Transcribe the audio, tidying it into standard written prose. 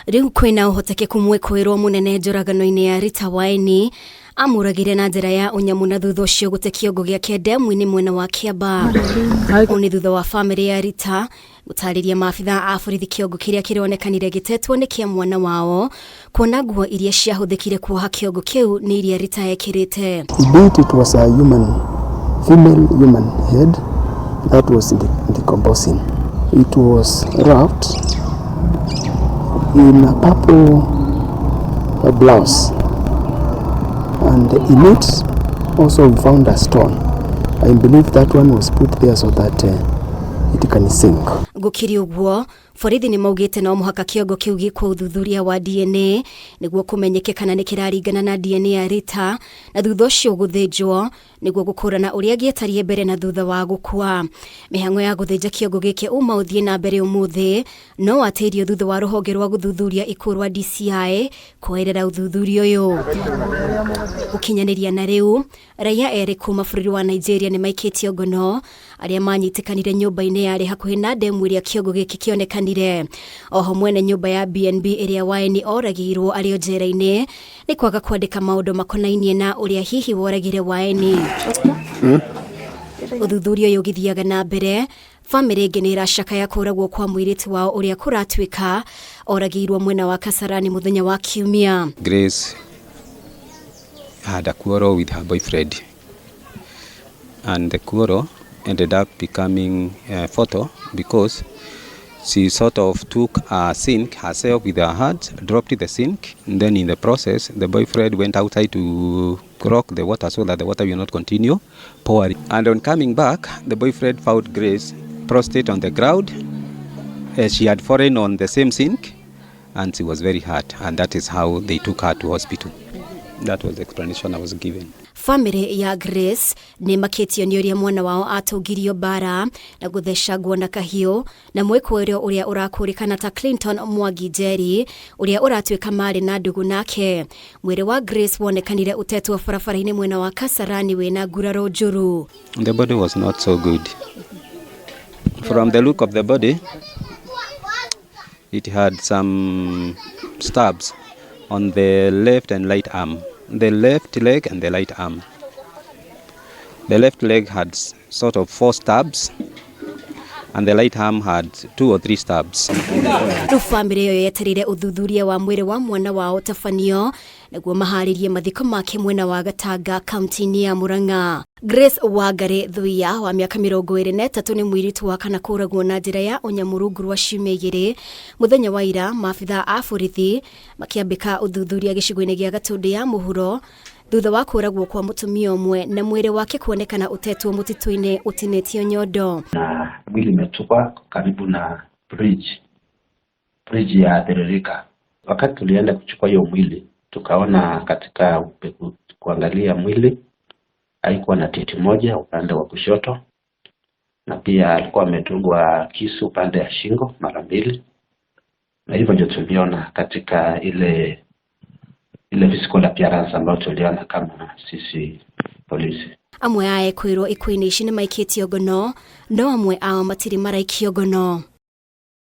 Riu kwina uhotekeku mwekwirwo munene njoragano-ini ya Rita Waeni amuragire na njira ya unyamu na thutha ucio gute kiongo giake NDEMUINI mwena wa Kiambaa. Oni thutha wa family ya Rita gutariria maabitha a borithi kiongo kiria kirionekanire gitetwo ni kia mwana wao kuona nguo iria ciahuthikire kuoha kiongo kiu ni iria Rita ekirite. It was a female human head that was decomposing. It was wrapped in a purple blouse, and in it also we found a stone. I believe that one was put there so that it can sink. Gukiri uguo borithi ni maugite no muhaka kiongo kiu gikwo uthuthuria wa DNA niguo kumenyeke kana ni kiraringana na DNA ya Rita na thutha ucio guthinjwo niguo gukurana uria gietarie mbere na thutha wa gukua. Mihango ya guthinja kiongo gike uma uthie na mbere umuthi no watirio thutha wa ruhonge rwa guthuthuria ikurwa DCI kuerera uthuthuria uyu. Ukinyaniria na riu raia eri kuma bururi wa Nigeria ni maikitio ngono aria manyitikanire nyumba-ini yari hakuhi na ndemu iria kiongo giki kionekanire. Oho mwene nyumba ya BNB iria Waeni oragirwo ario njera-ini ni kwaga kwandika maundu makonainie na uria hihi woragire Waeni. Uthuthuria uyu githiaga na mbere, family ingi ni iracakaya kuragwo kwa mwiriti wao uria kuratwika oragirwo mwena wa Kasarani muthenya wa Kiumia. Grace had a quarrel with her boyfriend, and the quarrel ended up becoming fatal because she sort of took a sink herself with her hand, dropped the sink, and then in the process the boyfriend went outside to cork the water so that the water will not continue pouring. And on coming back, the boyfriend found Grace prostrate on the ground. She had fallen on the same sink and she was very hurt, and that is how they took her to hospital. That was the explanation I was given. Family ya Grace ni maketio ni uria mwana wao atugirio bara na guthecagwo na kahio na mwekwerio uria urakurikana ta Clinton Mwangi Jerry uria uratwika mari na ndugu nake. Mwiri wa Grace wonekanire utetwo barabara-ini mwena wa Kasarani wina nguraro njuru. The body was not so good. From the look of the body, it had some stabs on the left and right arm. The left leg and the right arm. The left leg had sort of 4 stabs, and the right arm had 2 or 3 stabs. Family yo yeterire uthuthuria wa mwiri wa mwana wao tafanio naguo maharirie mathiko make mwena wa Gatanga kaunti-ini ya Murang'a. Grace Wangari Thuia wa miaka 23 ni mwiritu wa kana kuragwo na njira ya unyamurungu rwa ciumia 2 muthenya wa ira. Maabitha a borithi makiambika uthuthuria gicigo-ini gia Gatundu ya muhuro thutha wa kuragwo kwa mutumia umwe na mwiri wake kuonekana utetwo mutitu-ini utinetio nyondo. Na mwili umetupwa karibu na bridge ya Dererika. Wakati tulienda kuchukua hiyo mwili, tukaona katika kuangalia mwili haikuwa na titi moja upande wa kushoto, na pia alikuwa amedungwa kisu upande ya shingo mara 2, na hivyo ndio tuliona katika ile physical appearance ambayo tuliona kama sisi polisi. Amwe ae kwirwo ikuini ici ni maikitio ngono no amwe ao matiri maraikio ngono.